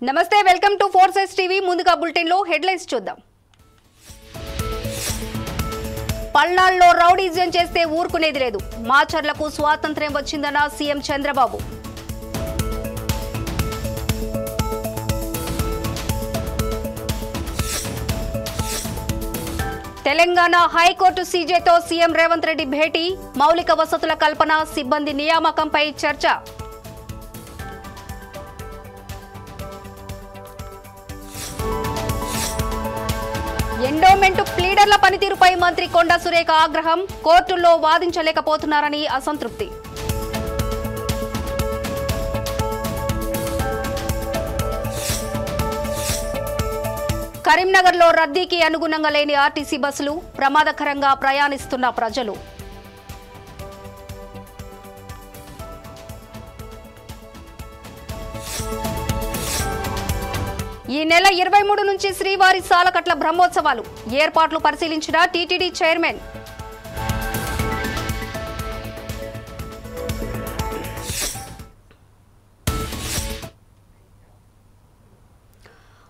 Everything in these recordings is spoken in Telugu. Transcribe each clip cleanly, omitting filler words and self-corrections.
నమస్తే వెల్కమ్ టు ఫోర్సెస్ టీవీ ముందుగా బులెటిన్ లో హెడ్లైన్స్ చూద్దాం. పల్నాడులో రౌడీజం చేస్తే ఊరుకునేది లేదు. మాచర్లకు స్వాతంత్ర్యం వచ్చిందన్న సీఎం చంద్రబాబు. తెలంగాణ హైకోర్టు సీజేతో సీఎం రేవంత్ రెడ్డి భేటీ. మౌలిక వసతుల కల్పన, సిబ్బంది నియామకంపై చర్చ. ఎండోమెంట్ ప్లీడర్ల పనితీరుపై మంత్రి కొండా సురేఖ ఆగ్రహం. కోర్టుల్లో వాదించలేకపోతున్నారని అసంతృప్తి. కరీంనగర్లో రద్దీకి అనుగుణంగా లేని ఆర్టీసీ బస్సులు, ప్రమాదకరంగా ప్రయాణిస్తున్న ప్రజలు. ఈ నెల 23 నుంచి శ్రీవారి సాలకట్ల బ్రహ్మోత్సవాలు. ఏర్పాట్లు పరిశీలించిన టీటీడీ చైర్మన్.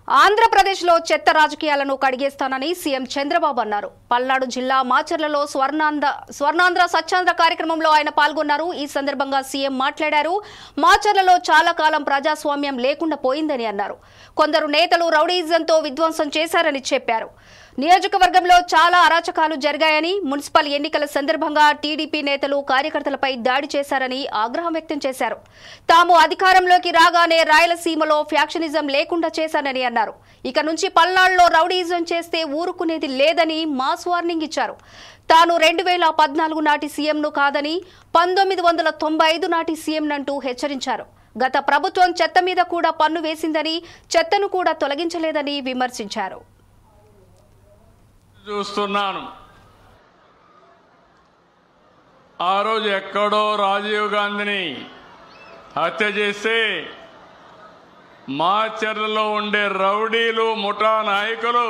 ఆంధ్రప్రదేశ్లో చెత్త రాజకీయాలను కడిగేస్తానని సీఎం చంద్రబాబు అన్నారు. పల్నాడు జిల్లా మాచర్లలో స్వర్ణాంధ్ర స్వచ్ఛాంధ్ర కార్యక్రమంలో ఆయన పాల్గొన్నారు. ఈ సందర్భంగా సీఎం మాట్లాడారు. మాచర్లలో చాలా కాలం ప్రజాస్వామ్యం లేకుండా పోయిందని అన్నారు. కొందరు నేతలు రౌడీజంతో విధ్వంసం చేశారని చెప్పారు. నియోజకవర్గంలో చాలా అరాచకాలు జరిగాయని, మున్సిపల్ ఎన్నికల సందర్భంగా టీడీపీ నేతలు కార్యకర్తలపై దాడి చేశారని ఆగ్రహం వ్యక్తం చేశారు. తాము అధికారంలోకి రాగానే రాయలసీమలో ఫ్యాక్షనిజం లేకుండా చేశానని అన్నారు. ఇక నుంచి పల్నాడులో రౌడీజం చేస్తే ఊరుకునేది లేదని మాస్ వార్నింగ్ ఇచ్చారు. తాను 2014 నాటి సీఎంను కాదని 1995 నాటి సీఎంనంటూ హెచ్చరించారు. గత ప్రభుత్వం చెత్త మీద కూడా పన్ను వేసిందని, చెత్తను కూడా తొలగించలేదని విమర్శించారు. చూస్తున్నాను, ఆ రోజు ఎక్కడో రాజీవ్ గాంధీని హత్య చేస్తే మాచర్లలో ఉండే రౌడీలు, ముఠా నాయకులు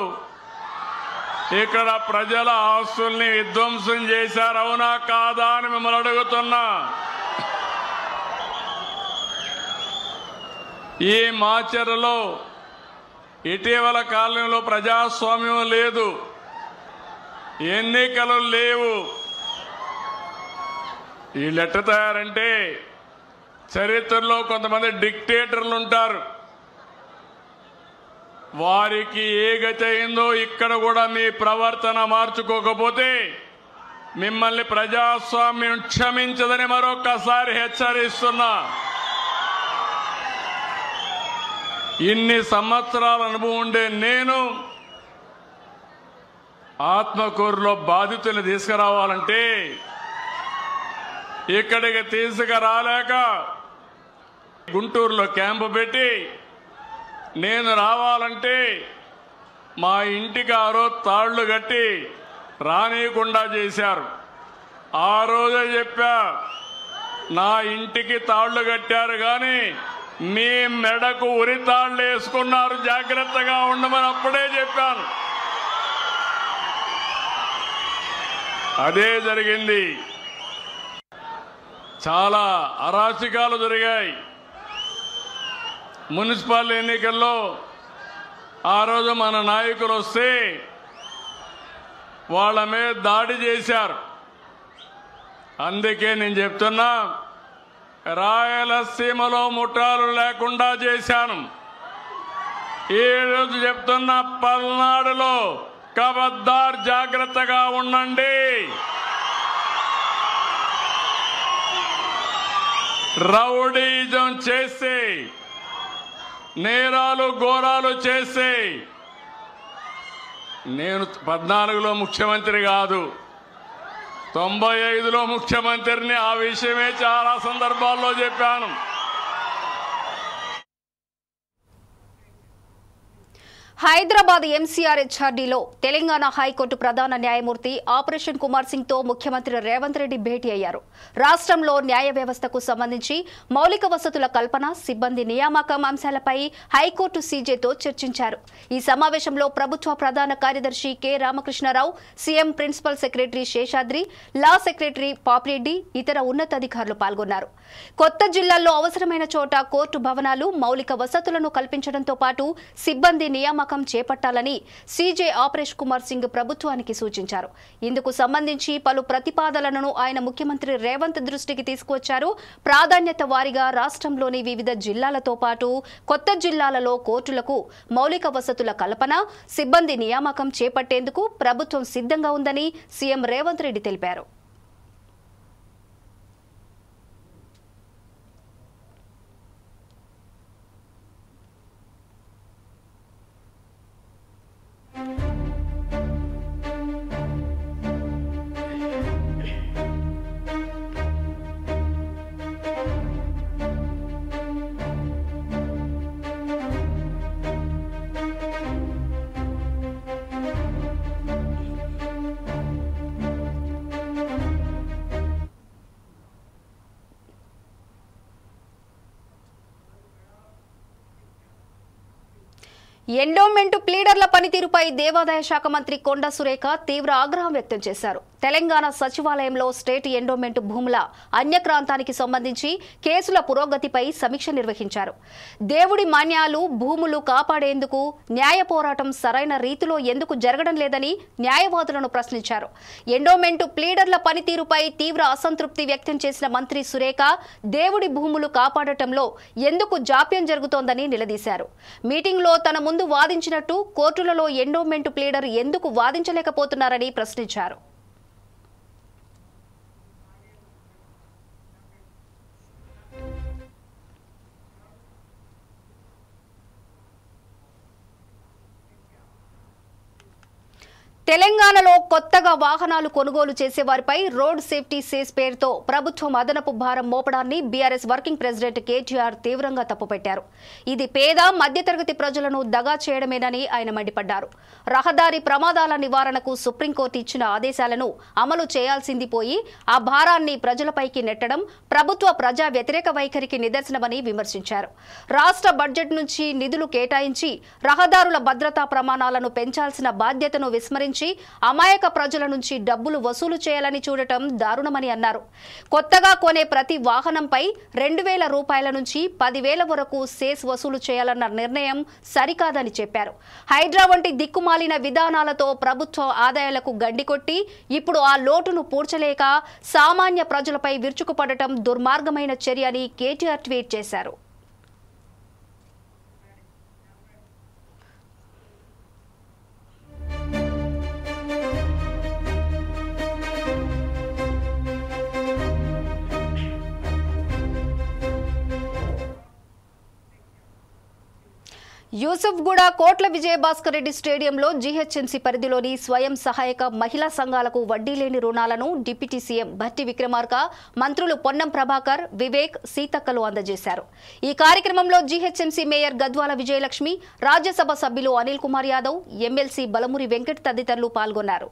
ఇక్కడ ప్రజల ఆస్తుల్ని విధ్వంసం చేశారు. అవునా కాదా అని మిమ్మల్ని అడుగుతున్నా. ఈ మాచర్లలో ఇటీవల కాలంలో ప్రజాస్వామ్యం లేదు, ఎన్నికలు లేవు. వీళ్ళు ఎట్ట తయారంటే, చరిత్రలో కొంతమంది డిక్టేటర్లు ఉంటారు, వారికి ఏ గతి అయిందో ఇక్కడ కూడా మీ ప్రవర్తన మార్చుకోకపోతే మిమ్మల్ని ప్రజాస్వామ్యం క్షమించదని మరొక్కసారి హెచ్చరిస్తున్నా. ఇన్ని సంవత్సరాల అనుభవం ఉండే నేను ఆత్మకూరులో బాధితుల్ని తీసుకురావాలంటే ఇక్కడికి తీసుకురాలేక గుంటూరులో క్యాంపు పెట్టి, నేను రావాలంటే మా ఇంటికి ఆ రోజు తాళ్లు కట్టి రానియకుండా చేశారు. ఆ రోజే చెప్పా, నా ఇంటికి తాళ్లు కట్టారు కానీ మీ మెడకు ఉరి తాళ్లు వేసుకున్నారు, జాగ్రత్తగా ఉండమని అప్పుడే చెప్పాను. అదే జరిగింది. చాలా అరాచకాలు జరిగాయి. మున్సిపల్ ఎన్నికల్లో ఆ రోజు మన నాయకులు వస్తే వాళ్ళ మీద దాడి చేశారు. అందుకే నేను చెప్తున్నా, రాయలసీమలో ముఠాలు లేకుండా చేశాను. ఈ రోజు చెప్తున్నా, పల్నాడులో ఖబర్దార్ జాగ్రత్తగా ఉండండి. రౌడీజం చేసి, నేరాలు ఘోరాలు చేసి, నేను 14లో ముఖ్యమంత్రి కాదు, 95లో ముఖ్యమంత్రిని. ఆ విషయమే చాలా సందర్భాల్లో చెప్పాను. హైదరాబాద్ ఎంసీఆర్ హెచ్ఆర్డీలో తెలంగాణ హైకోర్టు ప్రధాన న్యాయమూర్తి ఆపరేషన్ కుమార్ సింగ్ తో ముఖ్యమంత్రి రేవంత్ రెడ్డి భేటీ అయ్యారు. రాష్ట్రంలో న్యాయ వ్యవస్థకు సంబంధించి మౌలిక వసతుల కల్పన, సిబ్బంది నియామకం అంశాలపై హైకోర్టు సీజేతో చర్చించారు. ఈ సమావేశంలో ప్రభుత్వ ప్రధాన కార్యదర్శి K Ramakrishna Rao, CM principal secretary Seshadri, లా సెక్రటరీ పాపిరెడ్డి, ఇతర ఉన్నతాధికారులు పాల్గొన్నారు. కొత్త జిల్లాల్లో అవసరమైన చోట కోర్టు భవనాలు, మౌలిక వసతులను కల్పించడంతో పాటు సిబ్బంది నియామకం చేపట్టాలని సీజే ఆపరేషన్ కుమార్ సింగ్ ప్రభుత్వానికి సూచించారు. ఇందుకు సంబంధించి పలు ప్రతిపాదనలను ఆయన ముఖ్యమంత్రి రేవంత్ దృష్టికి తీసుకువచ్చారు. ప్రాధాన్యత వారీగా రాష్ట్రంలోని వివిధ జిల్లాలతో పాటు కొత్త జిల్లాలలో కోర్టులకు మౌలిక వసతుల కల్పన, సిబ్బంది నియామకం చేపట్టేందుకు ప్రభుత్వం సిద్ధంగా ఉందని సీఎం రేవంత్ రెడ్డి తెలిపారు. ఎండోమెంట్ ప్లీడర్ల పనితీరుపై దేవాదాయ శాఖ మంత్రి కొండా సురేఖ తీవ్ర ఆగ్రహం వ్యక్తం చేశారు. తెలంగాణ సచివాలయంలో స్టేట్ ఎండోమెంట్ భూముల అన్యక్రాంతానికి సంబంధించి కేసుల పురోగతిపై సమీక్ష నిర్వహించారు. దేవుడి మాన్యాలు, భూములు కాపాడేందుకు న్యాయ పోరాటం సరైన రీతిలో ఎందుకు జరగడం లేదని న్యాయవాదులను ప్రశ్నించారు. ఎండోమెంట్ ప్లీడర్ల పనితీరుపై తీవ్ర అసంతృప్తి వ్యక్తం చేసిన మంత్రి సురేఖ దేవుడి భూములు కాపాడటంలో ఎందుకు జాప్యం జరుగుతోందని నిలదీశారు. మీటింగ్లో తన ముందు వాదించినట్టు కోర్టులలో ఎండోమెంట్ ప్లీడర్ ఎందుకు వాదించలేకపోతున్నారని ప్రశ్నించారు. తెలంగాణలో కొత్తగా వాహనాలు కొనుగోలు చేసేవారిపై రోడ్ సేఫ్టీ సేస్ పేరుతో ప్రభుత్వం అదనపు భారం మోపడాన్ని బీఆర్ఎస్ వర్కింగ్ ప్రెసిడెంట్ కేటీఆర్ తీవ్రంగా తప్పుపెట్టారు. ఇది పేద, మధ్యతరగతి ప్రజలను దగా చేయడమేనని ఆయన మండిపడ్డారు. రహదారి ప్రమాదాల నివారణకు సుప్రీంకోర్టు ఇచ్చిన ఆదేశాలను అమలు చేయాల్సింది పోయి ఆ భారాన్ని ప్రజలపైకి నెట్టడం ప్రభుత్వ ప్రజా వ్యతిరేక వైఖరికి నిదర్శనమని విమర్శించారు. రాష్ట్ర బడ్జెట్ నుంచి నిధులు కేటాయించి రహదారుల భద్రతా ప్రమాణాలను పెంచాల్సిన బాధ్యతను విస్మరించి అమాయక ప్రజల నుంచి డబ్బులు వసూలు చేయాలని చూడటం దారుణమని అన్నారు. కొత్తగా కొనే ప్రతి వాహనంపై 2,000 రూపాయల నుంచి 10,000 వరకు సేస్ వసూలు చేయాలన్న నిర్ణయం సరికాదని చెప్పారు. హైడ్రా వంటి దిక్కుమాలిన విధానాలతో ప్రభుత్వ ఆదాయాలకు గండికొట్టి ఇప్పుడు ఆ లోటును పూడ్చలేక సామాన్య ప్రజలపై విరుచుకుపడటం దుర్మార్గమైన చర్య అని కేటీఆర్ ట్వీట్ చేశారు. యూసుఫ్గూడ కోట్ల విజయభాస్కర్ రెడ్డి స్టేడియంలో జీహెచ్ఎంసీ పరిధిలోని స్వయం సహాయక మహిళా సంఘాలకు వడ్డీ లేని రుణాలను డిప్యూటీ సీఎం భట్టి విక్రమార్క, మంత్రులు పొన్నం ప్రభాకర్, వివేక్, సీతక్కలు అందజేశారు. ఈ కార్యక్రమంలో జీహెచ్ఎంసీ మేయర్ గద్వాల విజయలక్ష్మి, రాజ్యసభ సభ్యులు అనిల్ కుమార్ యాదవ్, ఎమ్మెల్సీ బలమురి వెంకట్ తదితరులు పాల్గొన్నారు.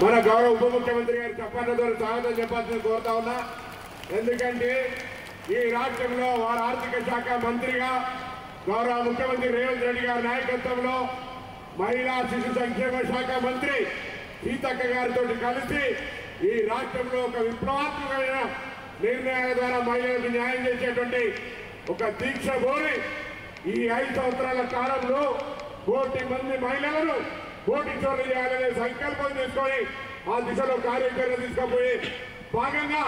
మన గౌరవ ఉప ముఖ్యమంత్రి గారి చెప్పడంతో స్వాగతం చెప్పాల్సింది కోరుతా ఉన్నా. ఎందుకంటే ఈ రాష్ట్రంలో వారి ఆర్థిక శాఖ మంత్రిగా గౌరవ ముఖ్యమంత్రి రేవంత్ రెడ్డి గారి నాయకత్వంలో మహిళా శిశు సంక్షేమ శాఖ మంత్రి సీతక్క గారితో కలిసి ఈ రాష్ట్రంలో ఒక విప్లవాత్మకమైన నిర్ణయాల ద్వారా మహిళలకు న్యాయం చేసేటువంటి ఒక దీక్ష కోరి ఈ 5 సంవత్సరాల కాలంలో 1 కోటి మంది మహిళలను కోటీశ్వరులు చేయాలనే సంకల్పం తీసుకొని ఆ దిశలో కార్యాచరణ తీసుకుపోయి భాగంగా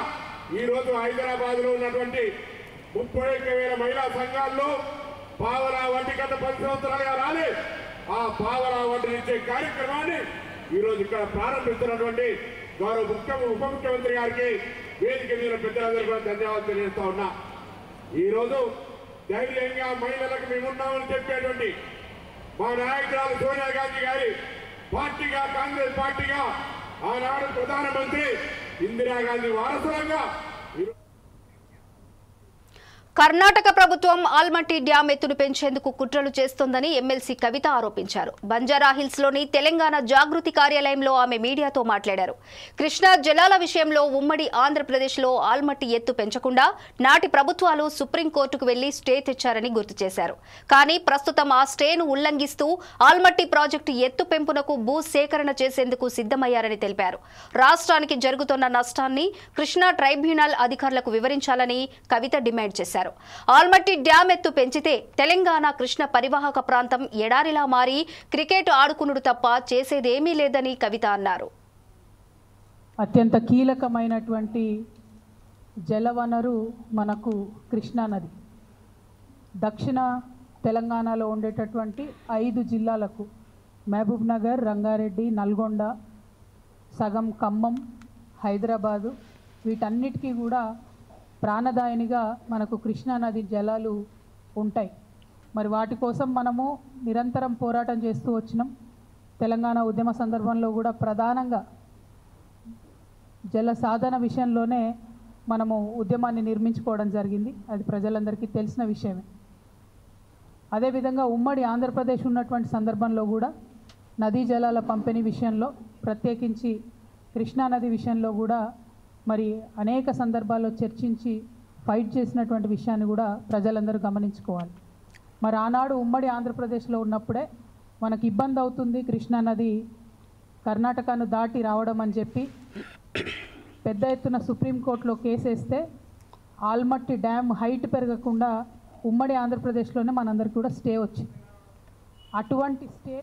ఈ రోజు హైదరాబాద్ లో ఉన్నటువంటి 31,000 మహిళా సంఘాల్లో పావలా వడ్డీ గత 10 సంవత్సరాలుగా రాలే ఆ పావలా వడ్డీ ఇచ్చే కార్యక్రమాన్ని ఈ రోజు ఇక్కడ ప్రారంభిస్తున్నటువంటి గౌరవ ఉప ముఖ్యమంత్రి గారికి వేదిక మీద పెద్దలందరూ కూడా ధన్యవాదాలు తెలియజేస్తా ఉన్నా. ఈ రోజు ధైర్యంగా మహిళలకు మేమున్నామని చెప్పేటువంటి మా నాయకురాలు సోనియా గాంధీ గారి పార్టీగా, కాంగ్రెస్ పార్టీగా ఆనాడు ప్రధానమంత్రి ఇందిరాగాంధీ వారసులంగా కర్ణాటక ప్రభుత్వం ఆల్మట్టి డ్యాం ఎత్తును పెంచేందుకు కుట్రలు చేస్తోందని ఎమ్మెల్సీ కవిత ఆరోపించారు. బంజారాహిల్స్లోని తెలంగాణ జాగృతి కార్యాలయంలో ఆమె మీడియాతో మాట్లాడారు. కృష్ణా జలాల విషయంలో ఉమ్మడి ఆంధ్రప్రదేశ్లో ఆల్మట్టి ఎత్తు పెంచకుండా నాటి ప్రభుత్వాలు సుప్రీంకోర్టుకు వెళ్లి స్టే తెచ్చారని గుర్తు చేశారు. కానీ ప్రస్తుతం ఆ స్టేను ఉల్లంఘిస్తూ ఆల్మట్టి ప్రాజెక్టు ఎత్తు పెంపునకు భూ సేకరణ చేసేందుకు సిద్దమయ్యారని తెలిపారు. రాష్ట్రానికి జరుగుతున్న నష్టాన్ని కృష్ణా ట్రైబ్యునల్ అధికారులకు వివరించాలని కవిత డిమాండ్ చేశారు. ఆల్మట్టి డ్యాం ఎత్తు పెంచితే తెలంగాణ కృష్ణ పరివాహక ప్రాంతం ఎడారిలా మారి క్రికెట్ ఆడుకునుడు తప్ప చేసేదేమీ లేదని కవిత అన్నారు. అత్యంత కీలకమైనటువంటి జలవనరు మనకు కృష్ణా నది. దక్షిణ తెలంగాణలో ఉండేటటువంటి 5 జిల్లాలకు మహబూబ్ నగర్, రంగారెడ్డి, నల్గొండ, సగం ఖమ్మం, హైదరాబాదు వీటన్నిటికీ కూడా ప్రాణదాయినిగా మనకు కృష్ణానది జలాలు ఉంటాయి. మరి వాటి కోసం మనము నిరంతరం పోరాటం చేస్తూ వచ్చినాం. తెలంగాణ ఉద్యమ సందర్భంలో కూడా ప్రధానంగా జల సాధన విషయంలోనే మనము ఉద్యమాన్ని నిర్మించుకోవడం జరిగింది. అది ప్రజలందరికీ తెలిసిన విషయమే. అదేవిధంగా ఉమ్మడి ఆంధ్రప్రదేశ్ ఉన్నటువంటి సందర్భంలో కూడా నదీ జలాల పంపిణీ విషయంలో, ప్రత్యేకించి కృష్ణానది విషయంలో కూడా మరి అనేక సందర్భాల్లో చర్చించి ఫైట్ చేసినటువంటి విషయాన్ని కూడా ప్రజలందరూ గమనించుకోవాలి. మరి ఆనాడు ఉమ్మడి ఆంధ్రప్రదేశ్లో ఉన్నప్పుడే మనకు ఇబ్బంది అవుతుంది కృష్ణానది కర్ణాటకను దాటి రావడం అని చెప్పి పెద్ద ఎత్తున సుప్రీంకోర్టులో కేసేస్తే ఆల్మట్టి డ్యామ్ హైట్ పెరగకుండా ఉమ్మడి ఆంధ్రప్రదేశ్లోనే మనందరికీ కూడా స్టే వచ్చింది. అటువంటి స్టే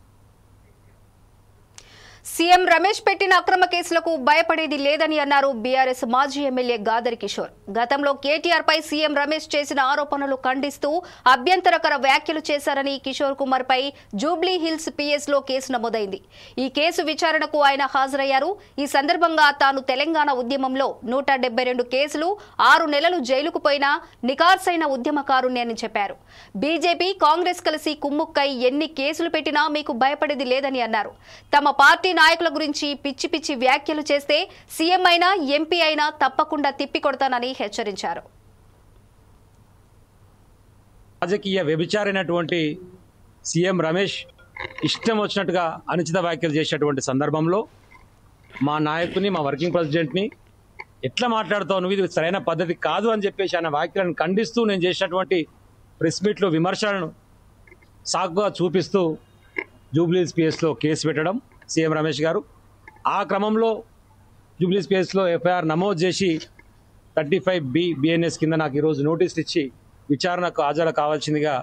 సీఎం రమేష్ పెట్టిన అక్రమ కేసులకు భయపడేది లేదని అన్నారు బీఆర్ఎస్ మాజీ ఎమ్మెల్యే గాదరి కిషోర్. గతంలో కేటీఆర్ పై సీఎం రమేష్ చేసిన ఆరోపణలు ఖండిస్తూ అభ్యంతరకర వ్యాఖ్యలు చేశారని కిషోర్ కుమార్ పై జూబ్లీ హిల్స్ పిఎస్లో కేసు నమోదైంది. ఈ కేసు విచారణకు ఆయన హాజరయ్యారు. ఈ సందర్భంగా తాను తెలంగాణ ఉద్యమంలో 172 కేసులు, 6 నెలలు జైలుకు పోయిన నికార్సైన ఉద్యమకారుణ్ణి అని చెప్పారు. బీజేపీ, కాంగ్రెస్ కలిసి కుమ్ముక్కై ఎన్ని కేసులు పెట్టినా మీకు భయపడేది లేదని అన్నారు. తమ పార్టీ నాయకుల గురించి పిచ్చి పిచ్చి వ్యాఖ్యలు చేస్తే సీఎం అయినా ఎంపీ అయినా తప్పకుండా తిప్పికొడతానని హెచ్చరించారు. రాజకీయ వ్యభిచారైనటువంటి సీఎం రమేష్ ఇష్టం వచ్చినట్టుగా అనుచిత వ్యాఖ్యలు చేసేటువంటి సందర్భంలో మా నాయకుని, మా వర్కింగ్ ప్రెసిడెంట్ని ఎట్లా మాట్లాడుతావు నువ్వు, ఇది సరైన పద్ధతి కాదు అని చెప్పేసి ఆయన వ్యాఖ్యలను ఖండిస్తూ నేను చేసినటువంటి ప్రెస్ మీట్లో విమర్శలను సాకుగా చూపిస్తూ జూబ్లీస్ పిఎస్లో కేసు పెట్టడం సీఎం రమేష్ గారు. ఆ క్రమంలో జూబ్లీస్ పిఎస్లో ఎఫ్ఐఆర్ నమోదు చేసి 35B BNS కింద నాకు ఈరోజు నోటీసులు ఇచ్చి విచారణకు హాజరు కావాల్సిందిగా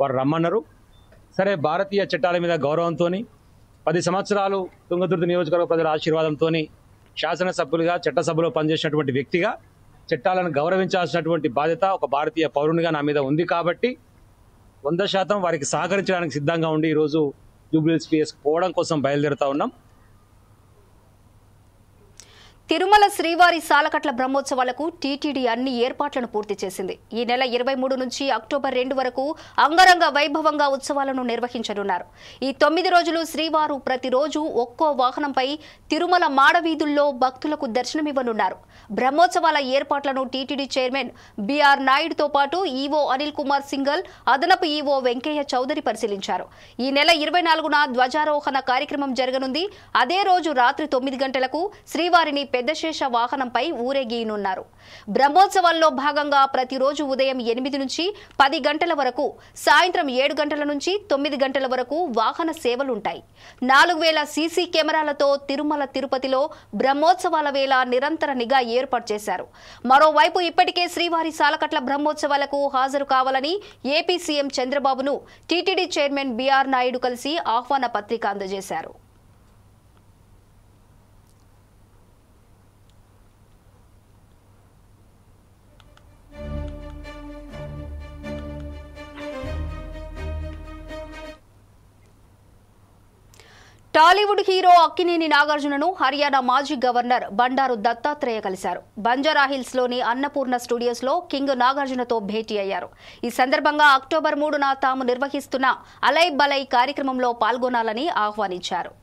వారు రమ్మన్నారు. సరే, భారతీయ చట్టాల మీద గౌరవంతో 10 సంవత్సరాలు తుంగతుర్తి నియోజకవర్గ ప్రజల ఆశీర్వాదంతో శాసనసభ్యులుగా, చట్టసభలో పనిచేసినటువంటి వ్యక్తిగా చట్టాలను గౌరవించాల్సినటువంటి బాధ్యత ఒక భారతీయ పౌరునిగా నా మీద ఉంది. కాబట్టి 100% వారికి సహకరించడానికి సిద్ధంగా ఉండి ఈరోజు జూబ్లీహిల్స్ పిఎస్ పోవడం కోసం బయలుదేరుతా ఉన్నాం. తిరుమల శ్రీవారి సాలకట్ల బ్రహ్మోత్సవాలకు టీటీడీ అన్ని ఏర్పాట్లను పూర్తి చేసింది. ఈ నెల 23 నుంచి అక్టోబర్ 2 వరకు అంగరంగ వైభవంగా ఉత్సవాలను నిర్వహించనున్నారు. ఈ 9 రోజులు శ్రీవారు ప్రతిరోజు ఒక్కో వాహనంపై తిరుమల మాడవీధుల్లో భక్తులకు దర్శనమివ్వనున్నారు. బ్రహ్మోత్సవాల ఏర్పాట్లను టీటీడీ చైర్మన్ బీఆర్ నాయుడుతో పాటు ఈవో అనిల్ కుమార్ సింగల్, అదనపు ఈవో వెంకయ్య చౌదరి పరిశీలించారు. ఈ నెల 24న ధ్వజారోహణ కార్యక్రమం జరగనుంది. అదే రోజు రాత్రి 9 గంటలకు శ్రీవారిని పెద్దశేష వాహనంపై ఊరేగీయనున్నారు. బ్రహ్మోత్సవాల్లో భాగంగా ప్రతిరోజు ఉదయం 8 నుంచి 10 గంటల వరకు, సాయంత్రం 7 గంటల నుంచి 9 గంటల వరకు వాహన సేవలుంటాయి. 4000 సీసీ కెమెరాలతో తిరుమల తిరుపతిలో బ్రహ్మోత్సవాల వేళ నిరంతర నిఘా ఏర్పాటు చేశారు. మరోవైపు ఇప్పటికే శ్రీవారి సాలకట్ల బ్రహ్మోత్సవాలకు హాజరు కావాలని ఏపీ సీఎం చంద్రబాబును టీటీడీ చైర్మన్ బీఆర్ నాయుడు కలిసి ఆహ్వాన పత్రిక అందజేశారు. టాలీవుడ్ హీరో అక్కినేని నాగార్జునను హర్యానా మాజీ గవర్నర్ బండారు దత్తాత్రేయ కలిశారు. బంజారాహిల్స్లోని అన్నపూర్ణ స్టూడియోస్లో కింగ్ నాగార్జునతో భేటీ అయ్యారు. ఈ సందర్భంగా అక్టోబర్ 3న తాము నిర్వహిస్తున్న అలై బలై కార్యక్రమంలో పాల్గొనాలని ఆహ్వానించారు.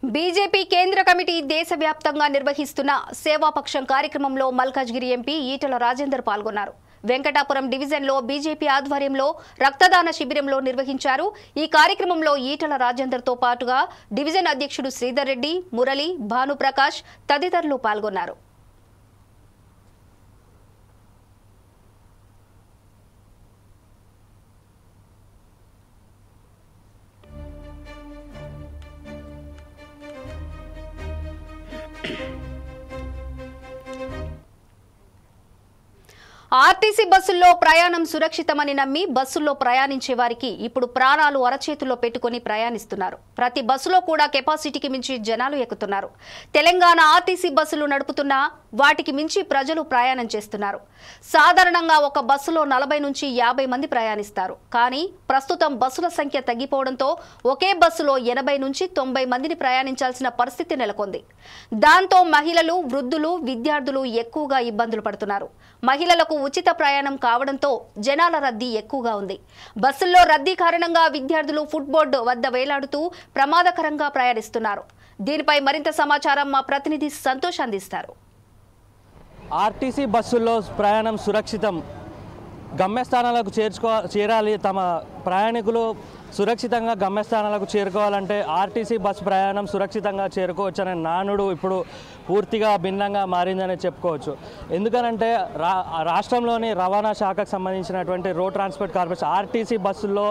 బీజేపీ కేంద్ర కమిటీ దేశవ్యాప్తంగా నిర్వహిస్తున్న సేవాపక్షం కార్యక్రమంలో మల్కాజ్గిరి ఎంపీ ఈటల రాజేందర్ పాల్గొన్నారు. వెంకటాపురం డివిజన్లో బీజేపీ ఆధ్వర్యంలో రక్తదాన శిబిరంలో నిర్వహించారు. ఈ కార్యక్రమంలో ఈటల రాజేందర్తో పాటుగా డివిజన్ అధ్యక్షుడు శ్రీధర్ రెడ్డి, మురళి, భానుప్రకాష్ తదితరులు పాల్గొన్నారు. ఆర్టీసీ బస్సుల్లో ప్రయాణం సురక్షితమని నమ్మి బస్సుల్లో ప్రయాణించే వారికి ఇప్పుడు ప్రాణాలు అరచేతుల్లో పెట్టుకుని ప్రయాణిస్తున్నారు. ప్రతి బస్సులో కూడా కెపాసిటీకి మించి జనాలు ఎక్కుతున్నారు. తెలంగాణ ఆర్టీసీ బస్సులు నడుపుతున్నా వాటికి మించి ప్రజలు ప్రయాణం చేస్తున్నారు. సాధారణంగా ఒక బస్సులో 40 నుంచి 50 మంది ప్రయాణిస్తారు. కానీ ప్రస్తుతం బస్సుల సంఖ్య తగ్గిపోవడంతో ఒకే బస్సులో 80 నుంచి 90 మందిని ప్రయాణించాల్సిన పరిస్థితి నెలకొంది. దాంతో మహిళలు, వృద్ధులు, విద్యార్థులు ఎక్కువగా ఇబ్బందులు పడుతున్నారు. మహిళలకు ఉచిత ప్రయాణం కావడంతో జనాల రద్దీ ఎక్కువగా ఉంది. బస్సుల్లో రద్దీ కారణంగా విద్యార్థులు ఫుట్బోర్డు వద్ద వేలాడుతూ ప్రమాదకరంగా ప్రయాణిస్తున్నారు. దీనిపై మరింత సమాచారం మా ప్రతినిధి సంతోష్ అందిస్తారు. ఆర్టీసీ బస్సుల్లో ప్రయాణం సురక్షితం, గమ్యస్థానాలకు చేరాలి. తమ ప్రయాణికులు సురక్షితంగా గమ్యస్థానాలకు చేరుకోవాలంటే ఆర్టీసీ బస్సు ప్రయాణం సురక్షితంగా చేరుకోవచ్చనే నానుడు ఇప్పుడు పూర్తిగా భిన్నంగా మారిందని చెప్పుకోవచ్చు. ఎందుకనంటే రాష్ట్రంలోని రవాణా శాఖకు సంబంధించినటువంటి రోడ్ ట్రాన్స్పోర్ట్ కార్పొరేషన్ ఆర్టీసీ బస్సుల్లో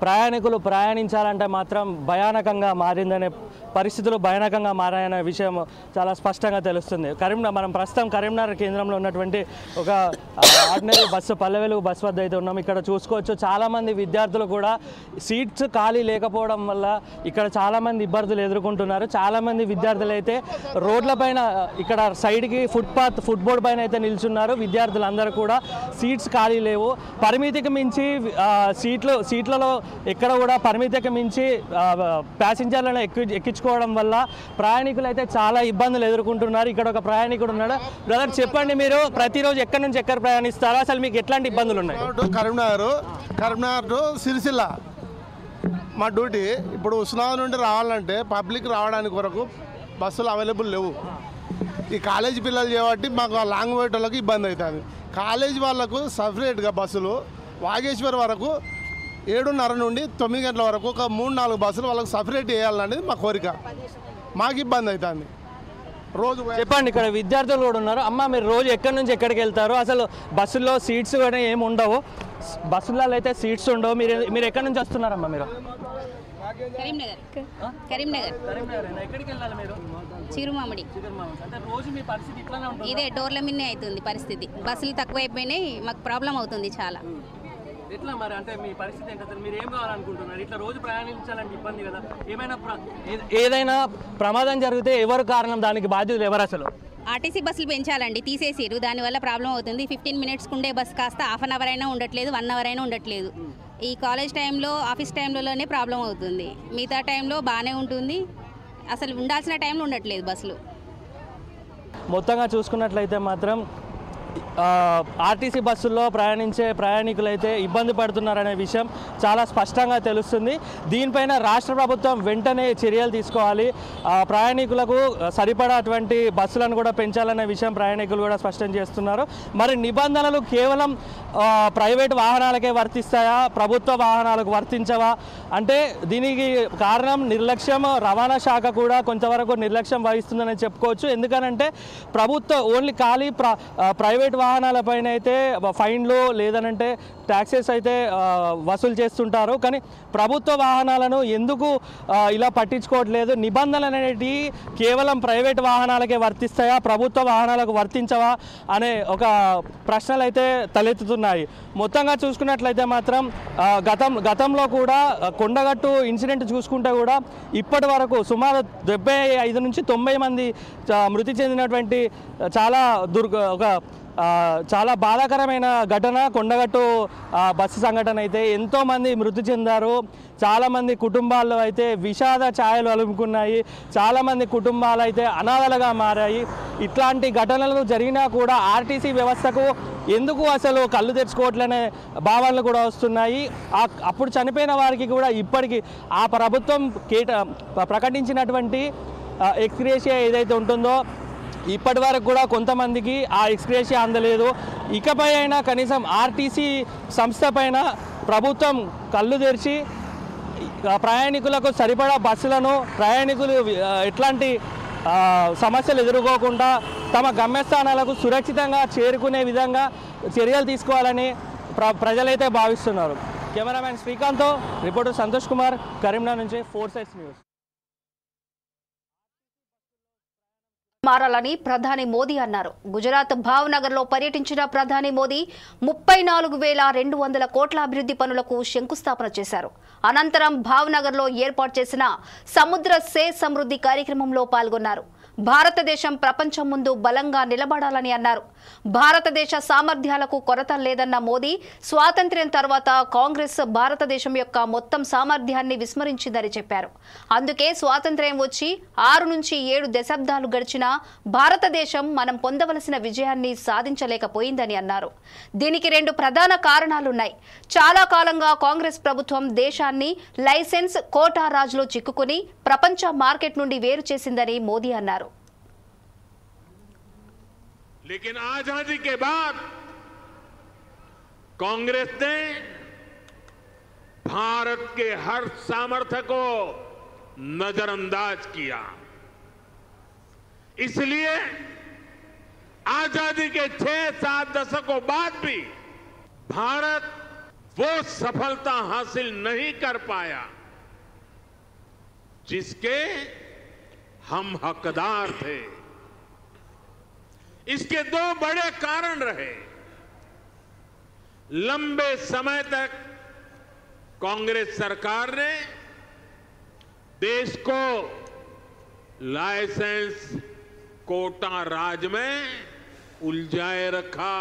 ప్రయాణికులు ప్రయాణించాలంటే మాత్రం భయానకంగా మారిందనే పరిస్థితులు భయానకంగా మారాయనే విషయం చాలా స్పష్టంగా తెలుస్తుంది. మనం ప్రస్తుతం కరీంనగర్ కేంద్రంలో ఉన్నటువంటి ఒక ordinary bus Palle Velugu bus వద్ద అయితే ఉన్నాం. ఇక్కడ చూసుకోవచ్చు చాలామంది విద్యార్థులు కూడా సీట్స్ ఖాళీ లేకపోవడం వల్ల ఇక్కడ చాలామంది ఇబ్బందులు ఎదుర్కొంటున్నారు. చాలామంది విద్యార్థులు అయితే రోడ్లపైన ఇక్కడ సైడ్కి ఫుట్బోర్డ్ పైన అయితే నిల్చున్నారు. విద్యార్థులందరూ కూడా సీట్స్ ఖాళీ లేవు. పరిమితికి మించి సీట్లలో ఎక్కడ కూడా పరిమితికి మించి ప్యాసింజర్లను ఎక్కించుకోవడం వల్ల ప్రయాణికులు అయితే చాలా ఇబ్బందులు ఎదుర్కొంటున్నారు. ఇక్కడ ఒక ప్రయాణికుడు ఉన్నాడు. బ్రదర్ చెప్పండి, మీరు ప్రతిరోజు ఎక్కడి నుంచి ఎక్కడ ప్రయాణిస్తారో, అసలు మీకు ఎట్లాంటి ఇబ్బందులు ఉన్నాయి? కరీంనగర్ టు సిరిసిల్ల మా డ్యూటీ. ఇప్పుడు ఉస్నాబాద్ నుండి రావాలంటే పబ్లిక్ రావడానికి వరకు బస్సులు అవైలబుల్ లేవు. ఈ కాలేజీ పిల్లలు చేయబట్టి మాకు లాంగ్ పోయే వాళ్ళకి ఇబ్బంది అవుతుంది. కాలేజీ వాళ్ళకు సపరేట్గా బస్సులు వాగేశ్వర్ వరకు 7:30 నుండి 9 గంటల వరకు ఒక 3-4 బస్సులు వాళ్ళకు సపరేట్ వేయాలనేది మా కోరిక. మాకు ఇబ్బంది అవుతుంది రోజు. చెప్పండి, ఇక్కడ విద్యార్థులు కూడా ఉన్నారు. అమ్మ, మీరు రోజు ఎక్కడి నుంచి ఎక్కడికి వెళ్తారు? అసలు బస్సుల్లో సీట్స్ కూడా ఏమి ఉండవు, బస్సులలో అయితే సీట్స్ ఉండవు. మీరు ఎక్కడి నుంచి వస్తున్నారమ్మా? మీరు కరీంనగర్. ఎక్కడికి వెళ్ళాలి మీరు? చిరుమామిడి. అంటే రోజు మీ పరిస్థితి ఇట్లానే ఉంటుంది? ఇదే డోర్ల మిన్నే అవుతుంది పరిస్థితి. బస్సులు తక్కువైపోయినాయి, మాకు ప్రాబ్లం అవుతుంది చాలా. ఎట్లా మరి? అంటే మీ పరిస్థితి ఏంటంటే మీరు ఏం కావాలనుకుంటున్నారు? ఇట్లా రోజు ప్రయాణించాలంటే ఇబ్బంది కదా. ఏదైనా ప్రమాదం జరిగితే ఎవరు కారణం? దానికి బాధ్యతలు ఎవరు? అసలు ఆర్టీసీ బస్సులు పెంచాలండి, తీసేసిరు. దానివల్ల ప్రాబ్లం అవుతుంది. 15 మినిట్స్కి ఉండే బస్ కాస్త ½ అవర్ అయినా ఉండట్లేదు, 1 అవర్ అయినా ఉండట్లేదు. ఈ కాలేజ్ టైంలో, ఆఫీస్ టైంలోనే ప్రాబ్లం అవుతుంది. మిగతా టైంలో బాగానే ఉంటుంది. అసలు ఉండాల్సిన టైంలో ఉండట్లేదు బస్సులు. మొత్తంగా చూసుకున్నట్లయితే మాత్రం ఆర్టీసీ బస్సుల్లో ప్రయాణించే ప్రయాణికులైతే ఇబ్బంది పడుతున్నారనే విషయం చాలా స్పష్టంగా తెలుస్తుంది. దీనిపైన రాష్ట్ర ప్రభుత్వం వెంటనే చర్యలు తీసుకోవాలి. ప్రయాణికులకు సరిపడాటువంటి బస్సులను కూడా పెంచాలనే విషయం ప్రయాణికులు కూడా స్పష్టం చేస్తున్నారు. మరి నిబంధనలు కేవలం ప్రైవేట్ వాహనాలకే వర్తిస్తాయా, ప్రభుత్వ వాహనాలకు వర్తించవా అంటే దీనికి కారణం నిర్లక్ష్యం. రవాణా శాఖ కూడా కొంతవరకు నిర్లక్ష్యం వహిస్తుందని చెప్పుకోవచ్చు. ఎందుకనంటే ప్రభుత్వ ఓన్లీ ఖాళీ ప్రైవేట్ వాహనాలపైన అయితే ఫైన్లు లేదనంటే ట్యాక్సెస్ అయితే వసూలు చేస్తుంటారు. కానీ ప్రభుత్వ వాహనాలను ఎందుకు ఇలా పట్టించుకోవట్లేదు? నిబంధనలు అనేటివి కేవలం ప్రైవేట్ వాహనాలకే వర్తిస్తాయా, ప్రభుత్వ వాహనాలకు వర్తించవా అనే ఒక ప్రశ్నలు అయితే తలెత్తుతున్నాయి. మొత్తంగా చూసుకున్నట్లయితే మాత్రం గతంలో కూడా కొండగట్టు ఇన్సిడెంట్ చూసుకుంటే కూడా ఇప్పటి వరకు సుమారు 75 నుంచి 90 మంది మృతి చెందినటువంటి చాలా బాధాకరమైన ఘటన కొండగట్టు బస్సు సంఘటన. అయితే ఎంతోమంది మృతి చెందారు. చాలామంది కుటుంబాల్లో అయితే విషాద ఛాయలు అలుముకున్నాయి. చాలామంది కుటుంబాలు అయితే అనాథలుగా మారాయి. ఇట్లాంటి ఘటనలు జరిగినా కూడా ఆర్టీసీ వ్యవస్థకు ఎందుకు అసలు కళ్ళు తెరుచుకోవట్లనే భావనలు కూడా వస్తున్నాయి. అప్పుడు చనిపోయిన వారికి కూడా ఇప్పటికీ ఆ ప్రభుత్వం ప్రకటించినటువంటి ఎక్స్గ్రేషియా ఏదైతే ఉంటుందో ఇప్పటి వరకు కూడా కొంతమందికి ఆ ఎక్స్గ్రేషియా అందలేదు. ఇకపై అయినా కనీసం ఆర్టీసీ సంస్థ పైన ప్రభుత్వం కళ్ళు తెరిచి ప్రయాణికులకు సరిపడా బస్సులను, ప్రయాణికులు ఎట్లాంటి సమస్యలు ఎదుర్కోకుండా తమ గమ్యస్థానాలకు సురక్షితంగా చేరుకునే విధంగా చర్యలు తీసుకోవాలని ప్రజలైతే భావిస్తున్నారు. కెమెరామ్యాన్ శ్రీకాంత్తో రిపోర్టర్ సంతోష్ కుమార్, కరీంనగర్ నుంచి 4 Sides న్యూస్. మారాలని ప్రధాని మోదీ అన్నారు. గుజరాత్ భావ్నగర్లో పర్యటించిన ప్రధాని మోదీ 34,200 కోట్ల అభివృద్ధి పనులకు శంకుస్థాపన చేశారు. అనంతరం భావ్నగర్లో ఏర్పాటు చేసిన సముద్ర సే సమృద్ధి కార్యక్రమంలో పాల్గొన్నారు. భారతదేశం ప్రపంచం ముందు బలంగా నిలబడాలని అన్నారు. భారతదేశ సామర్థ్యాలకు కొరత లేదన్న మోదీ స్వాతంత్ర్యం తర్వాత కాంగ్రెస్ భారతదేశం యొక్క మొత్తం సామర్థ్యాన్ని విస్మరించిందని చెప్పారు. అందుకే స్వాతంత్ర్యం వచ్చి 6 నుంచి 7 దశాబ్దాలు గడిచినా భారతదేశం మనం పొందవలసిన విజయాన్ని సాధించలేకపోయిందని అన్నారు. దీనికి 2 ప్రధాన కారణాలున్నాయి. చాలా కాలంగా కాంగ్రెస్ ప్రభుత్వం దేశాన్ని లైసెన్స్ కోటా రాజులో చిక్కుకుని ప్రపంచ మార్కెట్ నుండి వేరు చేసిందని మోదీ అన్నారు. लेकिन आजादी के बाद कांग्रेस ने भारत के हर सामर्थ्य को नजरअंदाज किया. इसलिए आजादी के 6-7 दशकों बाद भी भारत वो सफलता हासिल नहीं कर पाया जिसके हम हकदार थे. इसके 2 बड़े कारण रहे. लंबे समय तक कांग्रेस सरकार ने देश को लाइसेंस कोटा राज में उलझाए रखा.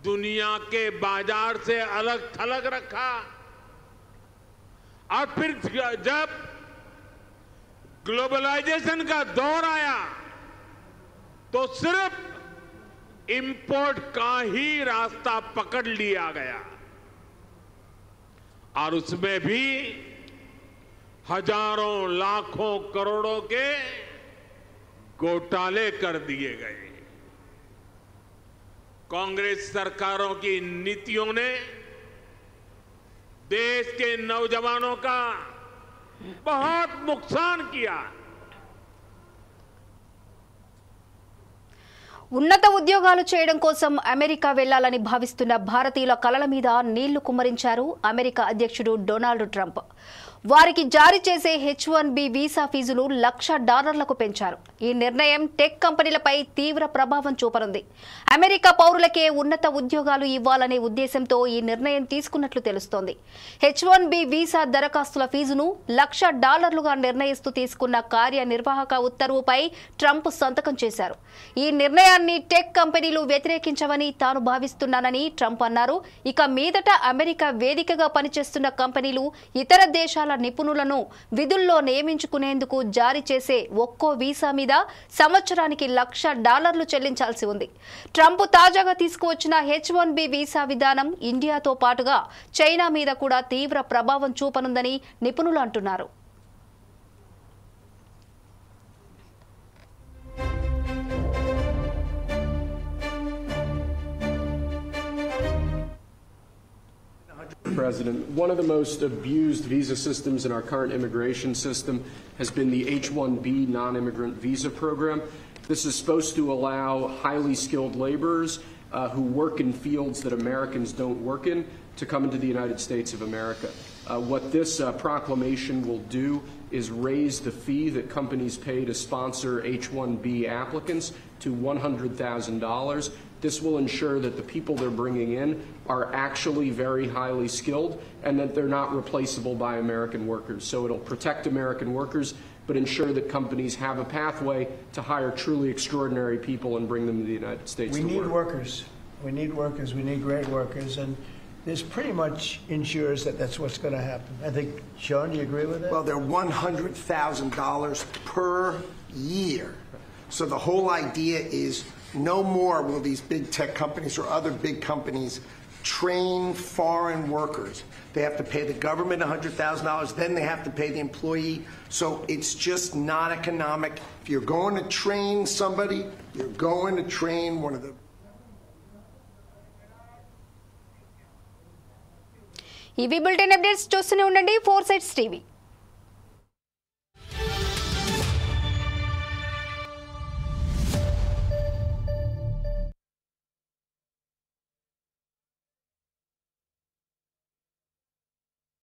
दुनिया के बाजार से अलग थलग रखा. और फिर जब ग्लोबलाइजेशन का दौर आया तो सिर्फ इंपोर्ट का ही रास्ता पकड़ लिया गया और उसमें भी हजारों लाखों करोड़ों के घोटाले कर दिए गए. कांग्रेस सरकारों की नीतियों ने देश के नौजवानों का बहुत नुकसान किया. ఉన్నత ఉద్యోగాలు చేయడం కోసం అమెరికా వెళ్లాలని భావిస్తున్న భారతీయుల కలల మీద నీళ్లు కుమ్మరించారు అమెరికా అధ్యక్షుడు డొనాల్డ్ ట్రంప్. వారికి జారీ చేసే H-1B వీసా ఫీజులు $1,00,000 పెంచారు. ఈ నిర్ణయం టెక్ కంపెనీలపై తీవ్ర ప్రభావం చూపనుంది. అమెరికా పౌరులకే ఉన్నత ఉద్యోగాలు ఇవ్వాలనే ఉద్దేశంతో ఈ నిర్ణయం తీసుకున్నట్లు తెలుస్తోంది. H-1B వీసా దరఖాస్తుల ఫీజును $1,00,000గా నిర్ణయిస్తూ తీసుకున్న కార్యనిర్వాహక ఉత్తర్వుపై ట్రంప్ సంతకం చేశారు. ఈ నిర్ణయాన్ని టెక్ కంపెనీలు వ్యతిరేకించవని తాను భావిస్తున్నానని ట్రంప్ అన్నారు. ఇక మీదట అమెరికా వేదికగా పనిచేస్తున్న కంపెనీలు ఇతర దేశాల నిపుణులను విధుల్లో నియమించుకునేందుకు జారీ చేసే ఒక్కో వీసా మీద సంవత్సరానికి $1,00,000 చెల్లించాల్సి ఉంది. ట్రంప్ తాజాగా తీసుకువచ్చిన H-1B వీసా విధానం ఇండియాతో పాటుగా చైనా మీద కూడా తీవ్ర ప్రభావం చూపనుందని నిపుణులు అంటున్నారు. President, one of the most abused visa systems in our current immigration system has been the H-1B non-immigrant visa program. This is supposed to allow highly skilled laborers who work in fields that Americans don't work in to come into the United States of America. What this proclamation will do is raise the fee that companies pay to sponsor H-1B applicants to $100,000. This will ensure that the people they're bringing in are actually very highly skilled and that they're not replaceable by American workers. So it'll protect American workers, but ensure that companies have a pathway to hire truly extraordinary people and bring them to the United States to work. We need workers. We need workers. We need great workers. And this pretty much ensures that that's what's going to happen. I think, Sean, do you agree with that? Well, they're $100,000 per year. So the whole idea is no more will these big tech companies or other big companies train foreign workers. They have to pay the government $100,000, then they have to pay the employee. So it's just not economic. If you're going to train somebody, you're going to train one of the... EV bulletin updates చూస్తూనే ఉండండి 4 Sides TV.